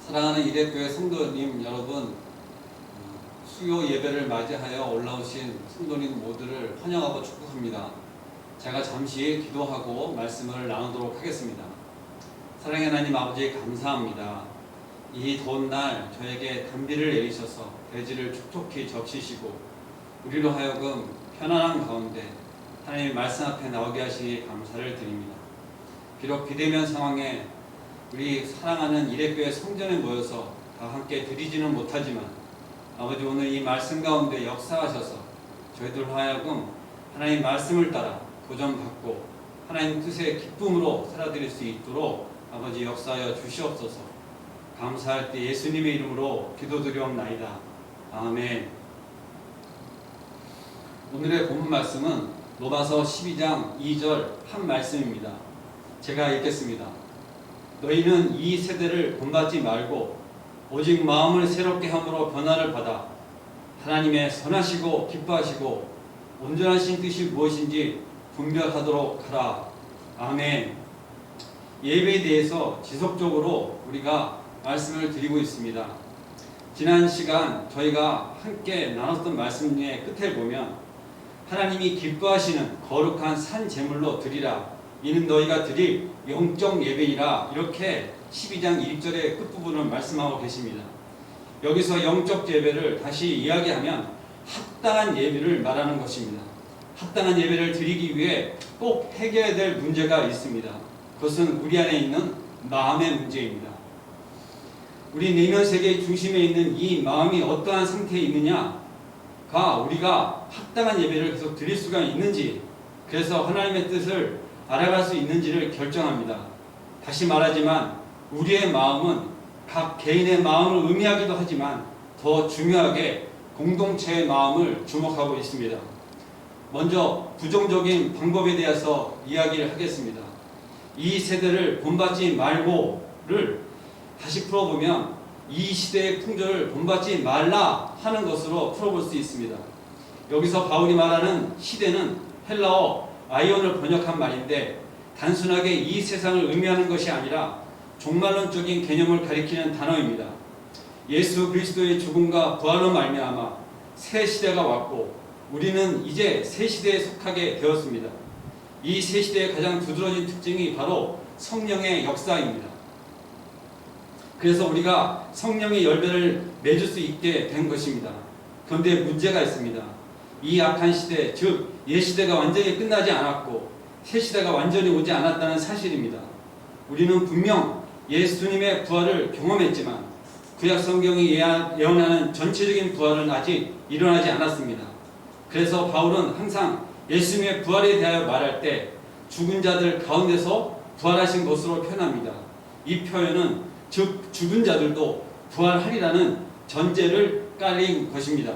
사랑하는 이대교회 성도님 여러분, 수요 예배를 맞이하여 올라오신 성도님 모두를 환영하고 축복합니다. 제가 잠시 기도하고 말씀을 나누도록 하겠습니다. 사랑의 하나님 아버지, 감사합니다. 이 더운 날 저에게 단비를 내리셔서 대지를 촉촉히 적시시고 우리로 하여금 편안한 가운데 하나님의 말씀 앞에 나오게 하시니 감사를 드립니다. 비록 비대면 상황에 우리 사랑하는 이대교회 성전에 모여서 다 함께 드리지는 못하지만 아버지, 오늘 이 말씀 가운데 역사하셔서 저희들 하여금 하나님 말씀을 따라 도전받고 하나님 뜻의 기쁨으로 살아드릴 수 있도록 아버지 역사하여 주시옵소서. 감사할 때 예수님의 이름으로 기도드리옵나이다. 아멘. 오늘의 본문 말씀은 로마서 12장 2절 한 말씀입니다. 제가 읽겠습니다. 너희는 이 세대를 본받지 말고 오직 마음을 새롭게 함으로 변화를 받아 하나님의 선하시고 기뻐하시고 온전하신 뜻이 무엇인지 분별하도록 하라. 아멘. 예배에 대해서 지속적으로 우리가 말씀을 드리고 있습니다. 지난 시간 저희가 함께 나눴던 말씀의 끝에 보면 하나님이 기뻐하시는 거룩한 산 제물로 드리라. 이는 너희가 드릴 영적 예배이라. 이렇게 12장 1절의 끝부분을 말씀하고 계십니다. 여기서 영적 예배를 다시 이야기하면 합당한 예배를 말하는 것입니다. 합당한 예배를 드리기 위해 꼭 해결해야 될 문제가 있습니다. 그것은 우리 안에 있는 마음의 문제입니다. 우리 내면 세계의 중심에 있는 이 마음이 어떠한 상태에 있느냐가 우리가 합당한 예배를 계속 드릴 수가 있는지, 그래서 하나님의 뜻을 알아갈 수 있는지를 결정합니다. 다시 말하지만 우리의 마음은 각 개인의 마음을 의미하기도 하지만 더 중요하게 공동체의 마음을 주목하고 있습니다. 먼저 부정적인 방법에 대해서 이야기를 하겠습니다. 이 세대를 본받지 말고를 다시 풀어보면 이 시대의 풍조를 본받지 말라 하는 것으로 풀어볼 수 있습니다. 여기서 바울이 말하는 시대는 헬라어 아이온을 번역한 말인데 단순하게 이 세상을 의미하는 것이 아니라 종말론적인 개념을 가리키는 단어입니다. 예수 그리스도의 죽음과 부활로 말미암아 새 시대가 왔고 우리는 이제 새 시대에 속하게 되었습니다. 이 새 시대의 가장 두드러진 특징이 바로 성령의 역사입니다. 그래서 우리가 성령의 열매를 맺을 수 있게 된 것입니다. 그런데 문제가 있습니다. 이 악한 시대, 즉 옛시대가 완전히 끝나지 않았고 새 시대가 완전히 오지 않았다는 사실입니다. 우리는 분명 예수님의 부활을 경험했지만 구약 성경이 예언하는 전체적인 부활은 아직 일어나지 않았습니다. 그래서 바울은 항상 예수님의 부활에 대하여 말할 때 죽은 자들 가운데서 부활하신 것으로 표현합니다. 이 표현은 즉 죽은 자들도 부활하리라는 전제를 깔린 것입니다.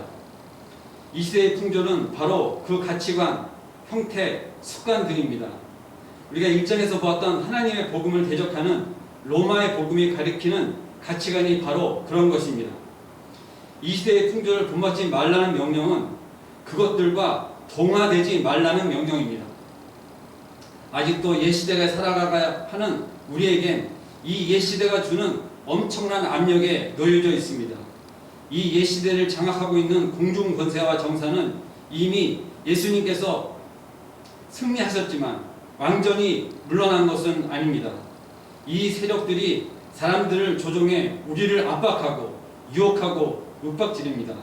이 시대의 풍조는 바로 그 가치관, 형태, 습관 등입니다. 우리가 일장에서 보았던 하나님의 복음을 대적하는 로마의 복음이 가리키는 가치관이 바로 그런 것입니다. 이 시대의 풍조를 본받지 말라는 명령은 그것들과 동화되지 말라는 명령입니다. 아직도 옛시대가 살아가야 하는 우리에겐 이 옛시대가 주는 엄청난 압력에 놓여져 있습니다. 이 옛시대를 장악하고 있는 공중 권세와 정사는 이미 예수님께서 승리하셨지만 완전히 물러난 것은 아닙니다. 이 세력들이 사람들을 조종해 우리를 압박하고 유혹하고 윽박지릅니다.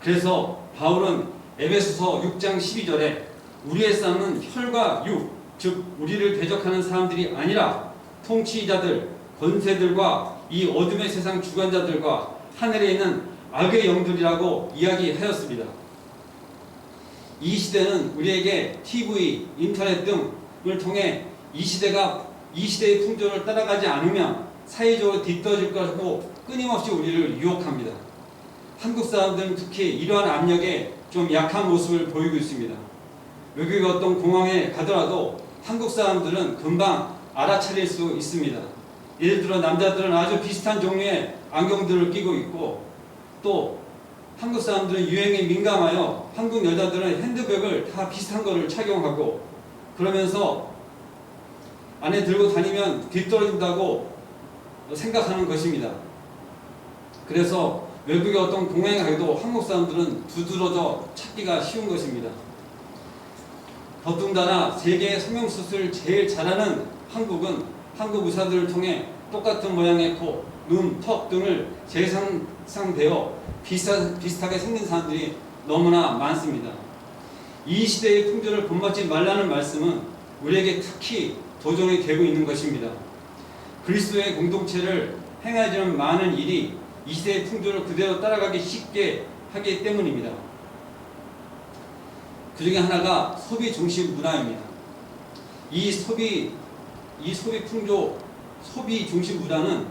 그래서 바울은 에베소서 6장 12절에 우리의 싸움은 혈과 육, 즉 우리를 대적하는 사람들이 아니라 통치자들, 권세들과 이 어둠의 세상 주관자들과 하늘에 있는 악의 영들이라고 이야기하였습니다. 이 시대는 우리에게 TV, 인터넷 등을 통해 이 시대의 풍조를 따라가지 않으면 사회적으로 뒤떨어질 것이고 끊임없이 우리를 유혹합니다. 한국 사람들은 특히 이러한 압력에 좀 약한 모습을 보이고 있습니다. 외국의 어떤 공항에 가더라도 한국 사람들은 금방 알아차릴 수 있습니다. 예를 들어 남자들은 아주 비슷한 종류의 안경들을 끼고 있고 또 한국 사람들은 유행에 민감하여 한국 여자들은 핸드백을 다 비슷한 거를 착용하고 그러면서 안에 들고 다니면 뒤떨어진다고 생각하는 것입니다. 그래서 외국의 어떤 공항에 가도 한국 사람들은 두드러져 찾기가 쉬운 것입니다. 더군다나 세계의 성형수술을 제일 잘하는 한국은 한국 의사들을 통해 똑같은 모양의 코, 눈, 턱 등을 재상상되어 비슷하게 생긴 사람들이 너무나 많습니다. 이 시대의 풍조를 본받지 말라는 말씀은 우리에게 특히 도전이 되고 있는 것입니다. 그리스도의 공동체를 행하지는 많은 일이 이 시대의 풍조를 그대로 따라가기 쉽게 하기 때문입니다. 그 중에 하나가 소비 중심 문화입니다. 이 소비 풍조, 소비 중심 문화는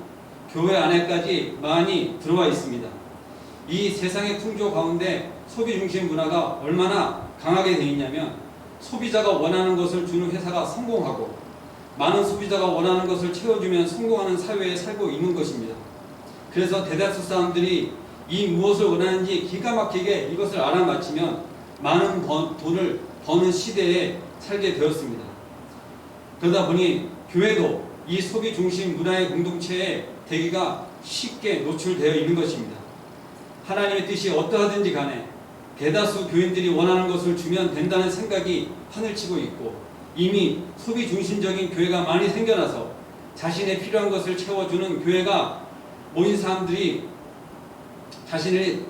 교회 안에까지 많이 들어와 있습니다. 이 세상의 풍조 가운데 소비 중심 문화가 얼마나 강하게 되어 있냐면, 소비자가 원하는 것을 주는 회사가 성공하고 많은 소비자가 원하는 것을 채워주면 성공하는 사회에 살고 있는 것입니다. 그래서 대다수 사람들이 이 무엇을 원하는지 기가 막히게 이것을 알아맞히면 많은 돈을 버는 시대에 살게 되었습니다. 그러다 보니 교회도 이 소비 중심 문화의 공동체에 되기가 쉽게 노출되어 있는 것입니다. 하나님의 뜻이 어떠하든지 간에 대다수 교인들이 원하는 것을 주면 된다는 생각이 하늘치고 있고, 이미 소비 중심적인 교회가 많이 생겨나서 자신의 필요한 것을 채워주는 교회가 모인 사람들이 자신의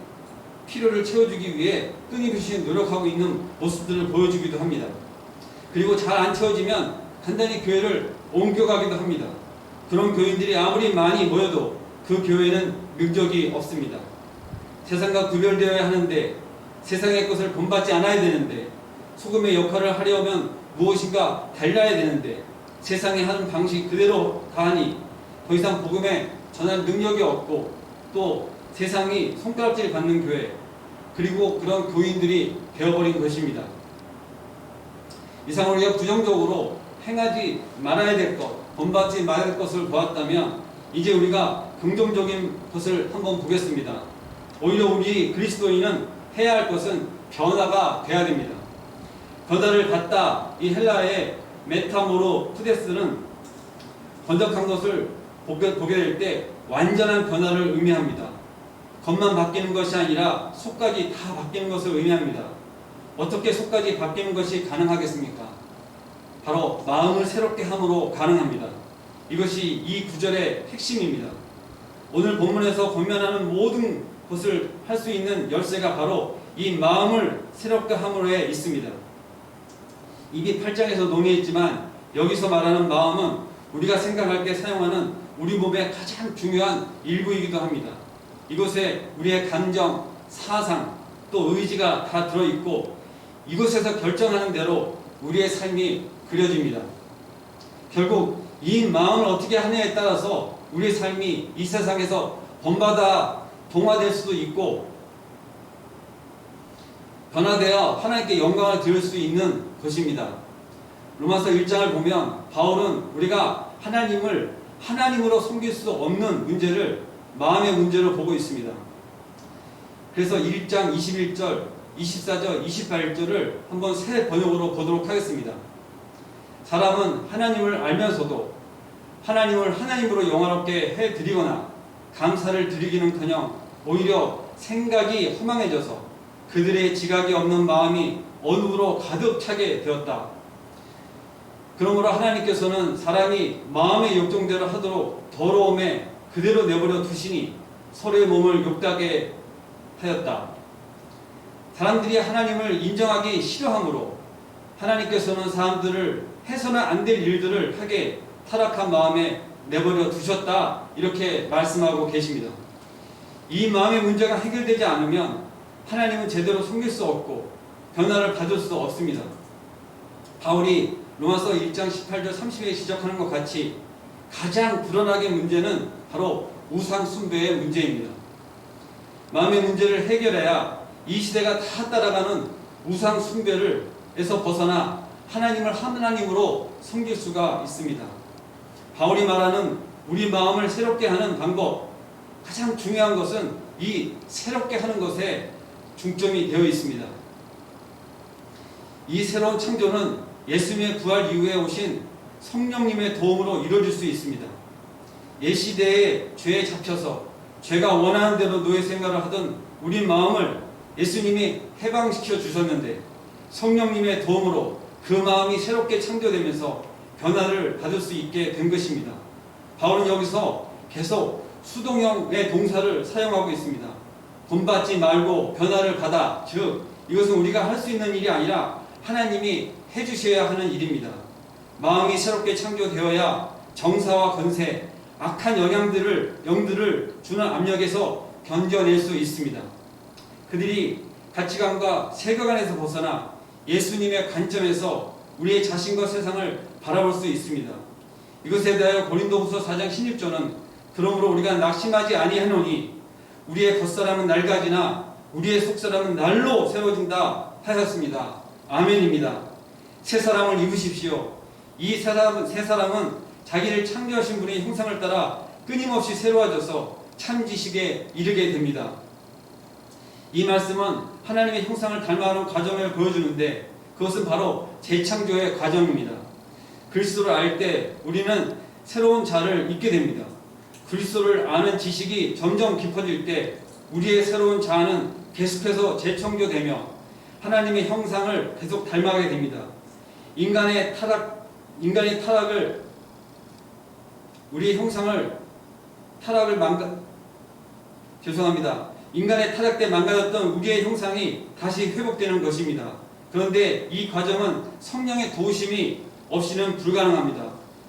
필요를 채워주기 위해 끊임없이 노력하고 있는 모습들을 보여주기도 합니다. 그리고 잘 안 채워지면 간단히 교회를 옮겨가기도 합니다. 그런 교인들이 아무리 많이 모여도 그 교회는 능력이 없습니다. 세상과 구별되어야 하는데, 세상의 것을 본받지 않아야 되는데, 소금의 역할을 하려면 무엇인가 달라야 되는데, 세상에 하는 방식 그대로 가하니 더 이상 복음에 전할 능력이 없고, 또 세상이 손가락질 받는 교회, 그리고 그런 교인들이 되어버린 것입니다. 이상 우리가 부정적으로 행하지 말아야 될 것, 본받지 말아야 될 것을 보았다면, 이제 우리가 긍정적인 것을 한번 보겠습니다. 오히려 우리 그리스도인은 해야 할 것은 변화가 돼야 됩니다. 변화를 갖다, 이 헬라의 메타모로푸데스는 번역한 것을 보게 될 때 완전한 변화를 의미합니다. 겉만 바뀌는 것이 아니라 속까지 다 바뀌는 것을 의미합니다. 어떻게 속까지 바뀌는 것이 가능하겠습니까? 바로 마음을 새롭게 함으로 가능합니다. 이것이 이 구절의 핵심입니다. 오늘 본문에서 권면하는 모든 것을 할 수 있는 열쇠가 바로 이 마음을 새롭게 함으로에 있습니다. 이미 8장에서 논의했지만 여기서 말하는 마음은 우리가 생각할 때 사용하는 우리 몸의 가장 중요한 일부이기도 합니다. 이곳에 우리의 감정, 사상, 또 의지가 다 들어있고, 이곳에서 결정하는 대로 우리의 삶이 그려집니다. 결국 이 마음을 어떻게 하느냐에 따라서 우리의 삶이 이 세상에서 본받아 동화될 수도 있고, 변화되어 하나님께 영광을 드릴 수 있는 것입니다. 로마서 1장을 보면 바울은 우리가 하나님으로 섬길 수 없는 문제를 마음의 문제로 보고 있습니다. 그래서 1장 21절, 24절, 28절을 한번 새 번역으로 보도록 하겠습니다. 사람은 하나님을 알면서도 하나님을 하나님으로 영화롭게 해드리거나 감사를 드리기는커녕 오히려 생각이 허망해져서 그들의 지각이 없는 마음이 어둠으로 가득 차게 되었다. 그러므로 하나님께서는 사람이 마음의 욕정대로 하도록 더러움에 그대로 내버려 두시니 서로의 몸을 욕되게 하였다. 사람들이 하나님을 인정하기 싫어하므로 하나님께서는 사람들을 해서는 안 될 일들을 하게 타락한 마음에 내버려 두셨다. 이렇게 말씀하고 계십니다. 이 마음의 문제가 해결되지 않으면 하나님은 제대로 섬길 수 없고 변화를 받을 수 없습니다. 바울이 로마서 1장 18절 30에 지적하는 것 같이 가장 불안하게 문제는 바로 우상 숭배의 문제입니다. 마음의 문제를 해결해야 이 시대가 다 따라가는 우상 숭배에서 벗어나 하나님을 하나님으로 섬길 수가 있습니다. 바울이 말하는 우리 마음을 새롭게 하는 방법, 가장 중요한 것은 이 새롭게 하는 것에 중점이 되어 있습니다. 이 새로운 창조는 예수님의 부활 이후에 오신 성령님의 도움으로 이루어질 수 있습니다. 옛시대에 죄에 잡혀서 죄가 원하는 대로 노예 생활을 하던 우리 마음을 예수님이 해방시켜 주셨는데 성령님의 도움으로 그 마음이 새롭게 창조되면서 변화를 받을 수 있게 된 것입니다. 바울은 여기서 계속 수동형의 동사를 사용하고 있습니다. 본받지 말고 변화를 받아, 즉 이것은 우리가 할 수 있는 일이 아니라 하나님이 해주셔야 하는 일입니다. 마음이 새롭게 창조되어야 정사와 권세, 악한 영들을 주는 압력에서 견뎌낼 수 있습니다. 그들이 가치관과 세계관에서 벗어나 예수님의 관점에서 우리의 자신과 세상을 바라볼 수 있습니다. 이것에 대하여 고린도후서 4장 16절은 그러므로 우리가 낙심하지 아니하노니 우리의 겉사람은 낡아지나 우리의 속사람은 날로 새로워진다 하였습니다. 아멘입니다. 새 사람을 입으십시오. 이 새 사람은 자기를 창조하신 분의 형상을 따라 끊임없이 새로워져서 참 지식에 이르게 됩니다. 이 말씀은 하나님의 형상을 닮아가는 과정을 보여주는데 그것은 바로 재창조의 과정입니다. 그리스도를 알 때 우리는 새로운 자를 잊게 됩니다. 그리스도를 아는 지식이 점점 깊어질 때 우리의 새로운 자아는 계속해서 재창조되며 하나님의 형상을 계속 닮아가게 됩니다. 인간의 타락을 우리의 형상을 인간의 타락 때 망가졌던 우리의 형상이 다시 회복되는 것입니다. 그런데 이 과정은 성령의 도우심이 없이는 불가능합니다.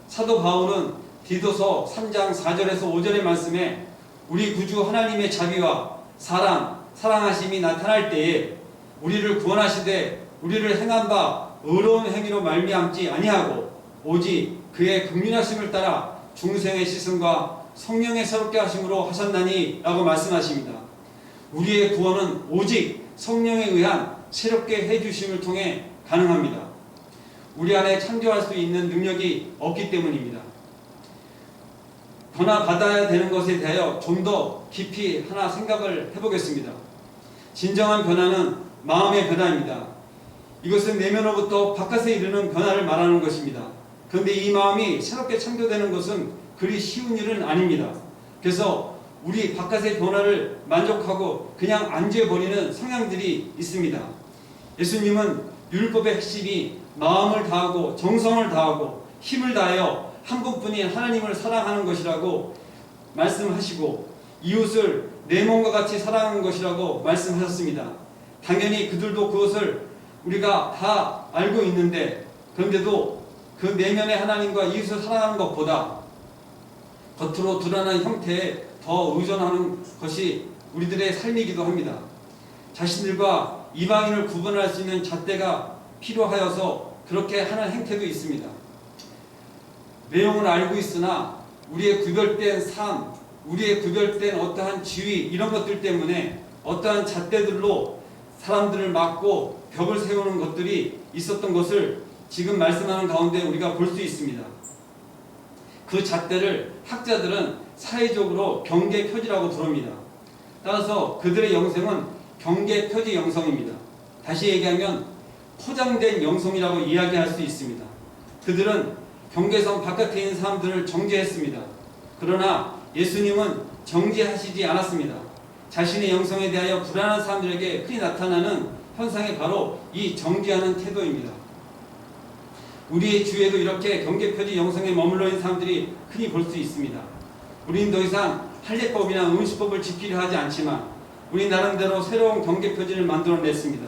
사도 바울은 디도서 3장 4절에서 5절의 말씀에 우리 구주 하나님의 자비와 사랑하심이 나타날 때에 우리를 구원하시되 우리를 행한 바 의로운 행위로 말미암지 아니하고 오직 그의 긍휼하심을 따라 중생의 시선과 성령의 새롭게 하심으로 하셨나니 라고 말씀하십니다. 우리의 구원은 오직 성령에 의한 새롭게 해주심을 통해 가능합니다. 우리 안에 창조할 수 있는 능력이 없기 때문입니다. 변화받아야 되는 것에 대하여 좀 더 깊이 하나 생각을 해보겠습니다. 진정한 변화는 마음의 변화입니다. 이것은 내면으로부터 바깥에 이르는 변화를 말하는 것입니다. 그런데 이 마음이 새롭게 창조되는 것은 그리 쉬운 일은 아닙니다. 그래서 우리 바깥의 변화를 만족하고 그냥 안주해버리는 성향들이 있습니다. 예수님은 율법의 핵심이 마음을 다하고 정성을 다하고 힘을 다하여 한 분뿐인 하나님을 사랑하는 것이라고 말씀하시고 이웃을 내 몸과 같이 사랑하는 것이라고 말씀하셨습니다. 당연히 그들도 그것을 우리가 다 알고 있는데 그런데도 그 내면의 하나님과 이웃을 사랑하는 것보다 겉으로 드러나는 형태에 더 의존하는 것이 우리들의 삶이기도 합니다. 자신들과 이방인을 구분할 수 있는 잣대가 필요하여서 그렇게 하는 행태도 있습니다. 내용은 알고 있으나 우리의 구별된 삶, 우리의 구별된 어떠한 지위 이런 것들 때문에 어떠한 잣대들로 사람들을 막고 벽을 세우는 것들이 있었던 것을 지금 말씀하는 가운데 우리가 볼 수 있습니다. 그 잣대를 학자들은 사회적으로 경계표지라고 부릅니다. 따라서 그들의 영성은 경계표지 영성입니다. 다시 얘기하면 포장된 영성이라고 이야기할 수 있습니다. 그들은 경계선 바깥에 있는 사람들을 정죄했습니다. 그러나 예수님은 정죄하시지 않았습니다. 자신의 영성에 대하여 불안한 사람들에게 흔히 나타나는 현상이 바로 이 정죄하는 태도입니다. 우리의 주위에도 이렇게 경계표지 영성에 머물러 있는 사람들이 흔히 볼 수 있습니다. 우리는 더 이상 할례법이나 음식법을 지키려 하지 않지만 우리 나름대로 새로운 경계표지를 만들어냈습니다.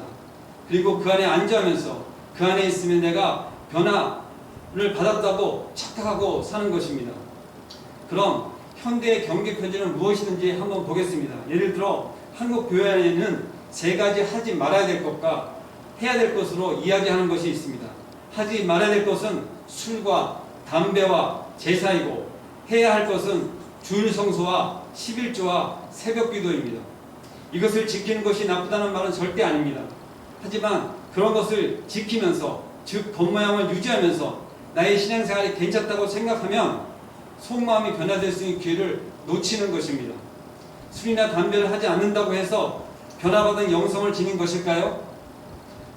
그리고 그 안에 안주하면서 그 안에 있으면 내가 변화를 받았다고 착각하고 사는 것입니다. 그럼 현대의 경계표지는 무엇이든지 한번 보겠습니다. 예를 들어 한국 교회 안에는 세 가지 하지 말아야 될 것과 해야 될 것으로 이야기하는 것이 있습니다. 하지 말아야 될 것은 술과 담배와 제사이고 해야 할 것은 주일 성수와 11조와 새벽기도입니다. 이것을 지키는 것이 나쁘다는 말은 절대 아닙니다. 하지만 그런 것을 지키면서 즉 겉모양을 유지하면서 나의 신앙생활이 괜찮다고 생각하면 속마음이 변화될 수 있는 기회를 놓치는 것입니다. 술이나 담배를 하지 않는다고 해서 변화받은 영성을 지닌 것일까요?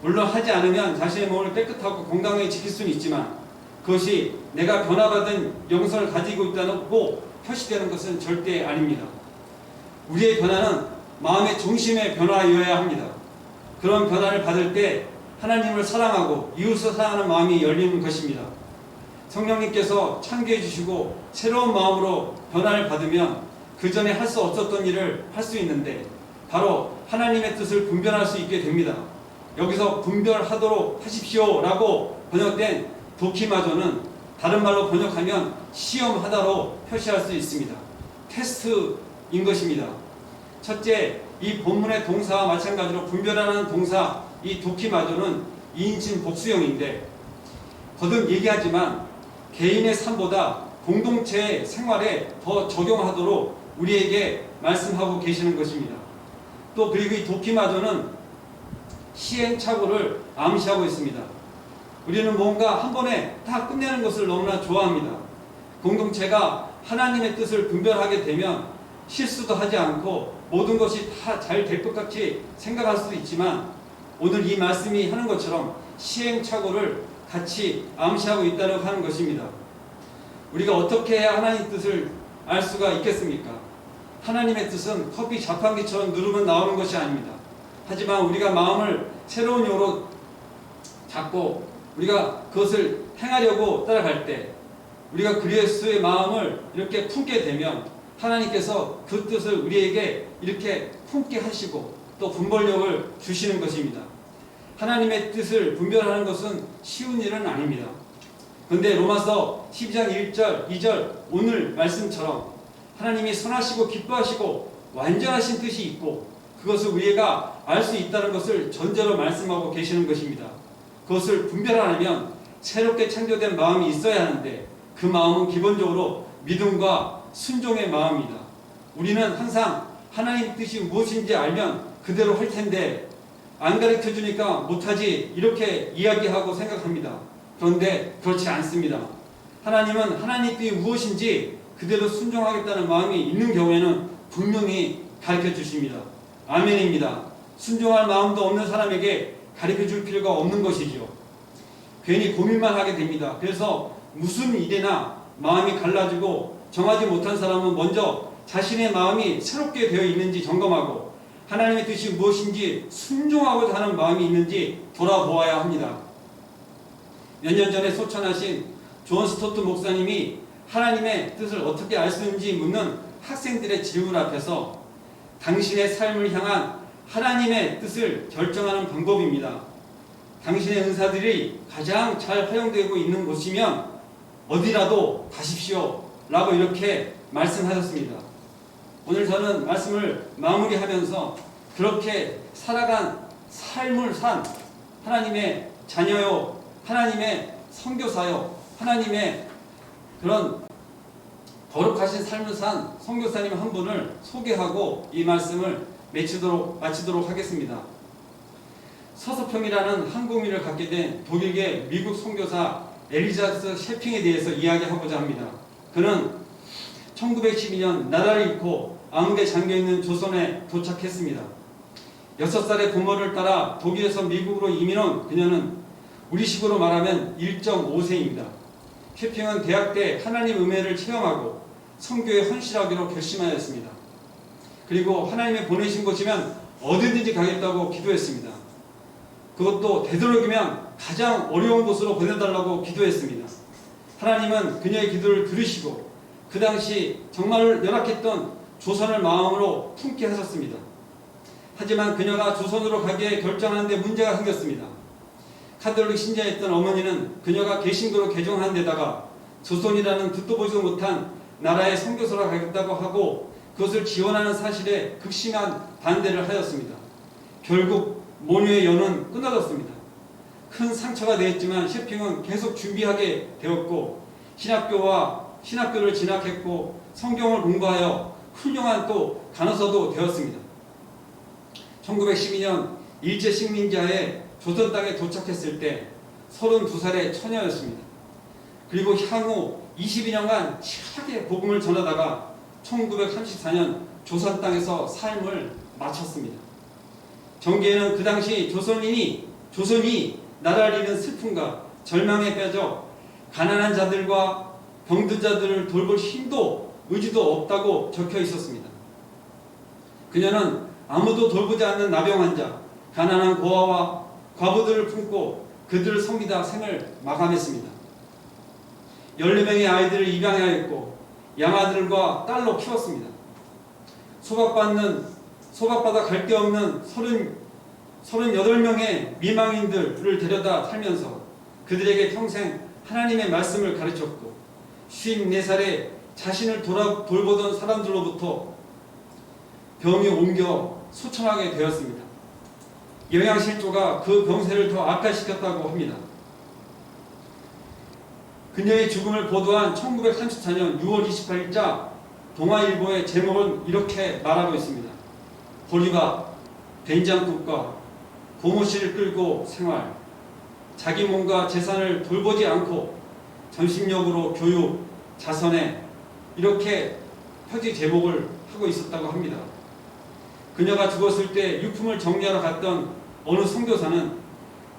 물론 하지 않으면 자신의 몸을 깨끗하고 건강하게 지킬 수는 있지만 그것이 내가 변화받은 영성을 가지고 있다고 표시되는 것은 절대 아닙니다. 우리의 변화는 마음의 중심의 변화여야 합니다. 그런 변화를 받을 때 하나님을 사랑하고 이웃을 사랑하는 마음이 열리는 것입니다. 성령님께서 창조해 주시고 새로운 마음으로 변화를 받으면 그 전에 할 수 없었던 일을 할 수 있는데 바로 하나님의 뜻을 분별할 수 있게 됩니다. 여기서 분별하도록 하십시오 라고 번역된 도키마조는 다른 말로 번역하면 시험하다로 표시할 수 있습니다. 테스트인 것입니다. 첫째, 이 본문의 동사와 마찬가지로 분별하는 동사 이 도키마조는 2인칭 복수형인데 거듭 얘기하지만 개인의 삶보다 공동체의 생활에 더 적용하도록 우리에게 말씀하고 계시는 것입니다. 또 그리고 이 도키마조는 시행착오를 암시하고 있습니다. 우리는 뭔가 한 번에 다 끝내는 것을 너무나 좋아합니다. 공동체가 하나님의 뜻을 분별하게 되면 실수도 하지 않고 모든 것이 다 잘 될 것 같이 생각할 수도 있지만 오늘 이 말씀이 하는 것처럼 시행착오를 같이 암시하고 있다고 하는 것입니다. 우리가 어떻게 해야 하나님의 뜻을 알 수가 있겠습니까? 하나님의 뜻은 커피 자판기처럼 누르면 나오는 것이 아닙니다. 하지만 우리가 마음을 새로운 용어로 잡고 우리가 그것을 행하려고 따라갈 때 우리가 그리스도의 마음을 이렇게 품게 되면 하나님께서 그 뜻을 우리에게 이렇게 품게 하시고 또 분별력을 주시는 것입니다. 하나님의 뜻을 분별하는 것은 쉬운 일은 아닙니다. 그런데 로마서 12장 1절, 2절 오늘 말씀처럼 하나님이 선하시고 기뻐하시고 완전하신 뜻이 있고 그것을 우리가 알 수 있다는 것을 전제로 말씀하고 계시는 것입니다. 그것을 분별하려면 새롭게 창조된 마음이 있어야 하는데 그 마음은 기본적으로 믿음과 순종의 마음입니다. 우리는 항상 하나님의 뜻이 무엇인지 알면 그대로 할 텐데 안 가르쳐 주니까 못하지 이렇게 이야기하고 생각합니다. 그런데 그렇지 않습니다. 하나님은 하나님의 뜻이 무엇인지 그대로 순종하겠다는 마음이 있는 경우에는 분명히 가르쳐 주십니다. 아멘입니다. 순종할 마음도 없는 사람에게 가르쳐 줄 필요가 없는 것이죠. 괜히 고민만 하게 됩니다. 그래서 무슨 일이나 마음이 갈라지고 정하지 못한 사람은 먼저 자신의 마음이 새롭게 되어 있는지 점검하고 하나님의 뜻이 무엇인지 순종하고자 하는 마음이 있는지 돌아보아야 합니다. 몇 년 전에 소천하신 존 스토트 목사님이 하나님의 뜻을 어떻게 알 수 있는지 묻는 학생들의 질문 앞에서 당신의 삶을 향한 하나님의 뜻을 결정하는 방법입니다. 당신의 은사들이 가장 잘 활용되고 있는 곳이면 어디라도 가십시오 라고 이렇게 말씀하셨습니다. 오늘 저는 말씀을 마무리하면서 그렇게 살아간 삶을 산 하나님의 자녀요, 하나님의 선교사요, 하나님의 그런 거룩하신 삶을 산 선교사님 한 분을 소개하고 이 말씀을 마치도록 하겠습니다. 서서평이라는 한국민을 갖게 된 독일계 미국 선교사 엘리자베스 셰핑에 대해서 이야기하고자 합니다. 그는 1912년 나라를 잃고 암흑에 잠겨있는 조선에 도착했습니다. 6살의 부모를 따라 독일에서 미국으로 이민한 그녀는 우리식으로 말하면 1.5세입니다. 셰핑은 대학 때 하나님 은혜를 체험하고 선교에 헌신하기로 결심하였습니다. 그리고 하나님이 보내신 곳이면 어디든지 가겠다고 기도했습니다. 그것도 되도록이면 가장 어려운 곳으로 보내달라고 기도했습니다. 하나님은 그녀의 기도를 들으시고 그 당시 정말 열악했던 조선을 마음으로 품게 하셨습니다. 하지만 그녀가 조선으로 가기에 결정하는데 문제가 생겼습니다. 카톨릭 신자였던 어머니는 그녀가 개신교로 개종한 데다가 조선이라는 듣도 보지도 못한 나라의 선교사로 가겠다고 하고 그것을 지원하는 사실에 극심한 반대를 하였습니다. 결국 모녀의 연은 끊어졌습니다. 큰 상처가 되었지만 셰핑은 계속 준비하게 되었고 신학교를 진학했고 성경을 공부하여 훌륭한 또 간호사도 되었습니다. 1912년 일제 식민지하에 조선 땅에 도착했을 때 32살의 처녀였습니다. 그리고 향후 22년간 치열하게 복음을 전하다가 1934년 조선 땅에서 삶을 마쳤습니다. 정계에는 그 당시 조선이 나라를 잃은 슬픔과 절망에 빠져 가난한 자들과 병든 자들을 돌볼 힘도 의지도 없다고 적혀 있었습니다. 그녀는 아무도 돌보지 않는 나병 환자, 가난한 고아와 과부들을 품고 그들을 섬기다 생을 마감했습니다. 14명의 아이들을 입양하였고 양아들과 딸로 키웠습니다. 소박받아 갈 데 없는 38명의 미망인들을 데려다 살면서 그들에게 평생 하나님의 말씀을 가르쳤고 54살에 자신을 돌보던 사람들로부터 병이 옮겨 소천하게 되었습니다. 영양실조가 그 병세를 더 악화시켰다고 합니다. 그녀의 죽음을 보도한 1934년 6월 28일자 동아일보의 제목은 이렇게 말하고 있습니다. 보리밥, 된장국과 고무실을 끌고 생활, 자기 몸과 재산을 돌보지 않고 전심력으로 교육, 자선에 이렇게 표지 제목을 하고 있었다고 합니다. 그녀가 죽었을 때 유품을 정리하러 갔던 어느 선교사는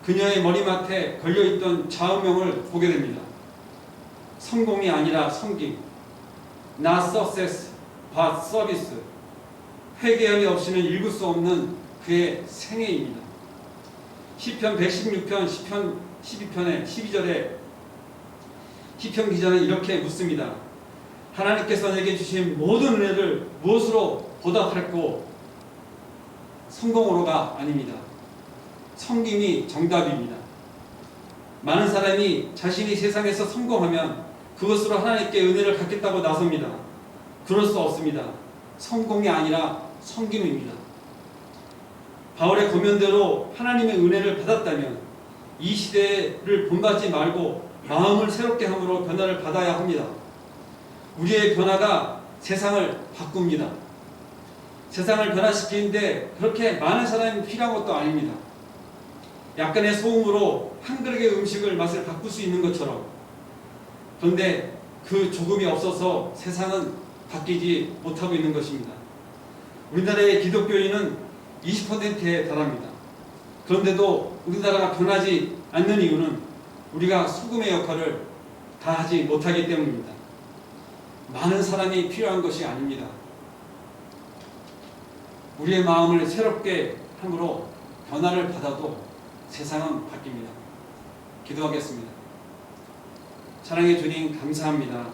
그녀의 머리맡에 걸려있던 좌우명을 보게 됩니다. 성공이 아니라 섬김, not success but service. 회개함이 없이는 읽을 수 없는 그의 생애입니다. 시편 116편, 시편 12편의 12절에 시편 기자는 이렇게 묻습니다. 하나님께서 내게 주신 모든 은혜를 무엇으로 보답할꼬? 성공으로가 아닙니다. 섬김이 정답입니다. 많은 사람이 자신이 세상에서 성공하면 그것으로 하나님께 은혜를 갖겠다고 나섭니다. 그럴 수 없습니다. 성공이 아니라 섬김입니다. 바울의 고면대로 하나님의 은혜를 받았다면 이 시대를 본받지 말고 마음을 새롭게 함으로 변화를 받아야 합니다. 우리의 변화가 세상을 바꿉니다. 세상을 변화시키는데 그렇게 많은 사람이 필요한 것도 아닙니다. 약간의 소음으로 한 그릇의 음식을 맛을 바꿀 수 있는 것처럼. 그런데 그 조금이 없어서 세상은 바뀌지 못하고 있는 것입니다. 우리나라의 기독교인은 20%에 달합니다. 그런데도 우리나라가 변하지 않는 이유는 우리가 소금의 역할을 다 하지 못하기 때문입니다. 많은 사람이 필요한 것이 아닙니다. 우리의 마음을 새롭게 함으로 변화를 받아도 세상은 바뀝니다. 기도하겠습니다. 사랑의 주님, 감사합니다.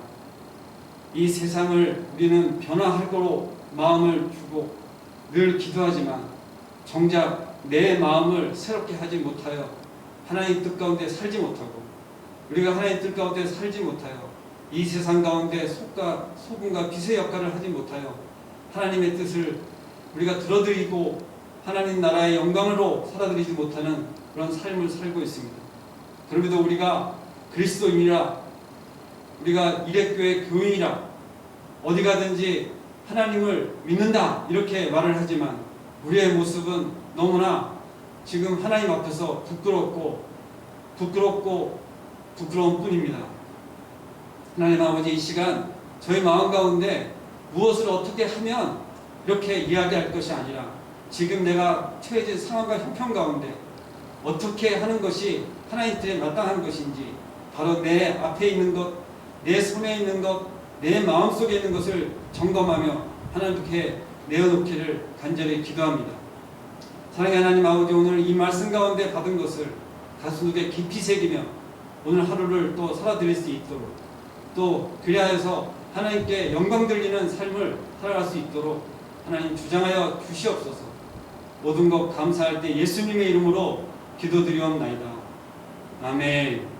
이 세상을 우리는 변화할 거로 마음을 주고 늘 기도하지만 정작 내 마음을 새롭게 하지 못하여 하나님 뜻 가운데 살지 못하고 우리가 하나님 뜻 가운데 살지 못하여 이 세상 가운데 소금과 빛의 역할을 하지 못하여 하나님의 뜻을 우리가 들어드리고 하나님 나라의 영광으로 살아드리지 못하는 그런 삶을 살고 있습니다. 그럼에도 우리가 그리스도인이라, 우리가 일회교회 교인이라, 어디 가든지 하나님을 믿는다 이렇게 말을 하지만 우리의 모습은 너무나 지금 하나님 앞에서 부끄러운 뿐입니다. 하나님 아버지, 이 시간 저희 마음 가운데 무엇을 어떻게 하면 이렇게 이야기할 것이 아니라 지금 내가 처해진 상황과 형편 가운데 어떻게 하는 것이 하나님 뜻에 마땅한 것인지 바로 내 앞에 있는 것, 내 손에 있는 것, 내 마음속에 있는 것을 점검하며 하나님께 내어놓기를 간절히 기도합니다. 사랑의 하나님 아버지, 오늘 이 말씀 가운데 받은 것을 가슴속에 깊이 새기며 오늘 하루를 또 살아드릴 수 있도록, 또 그리하여서 하나님께 영광 돌리는 삶을 살아갈 수 있도록 하나님 주장하여 주시옵소서. 모든 것 감사할 때 예수님의 이름으로 기도드리옵나이다. 아멘.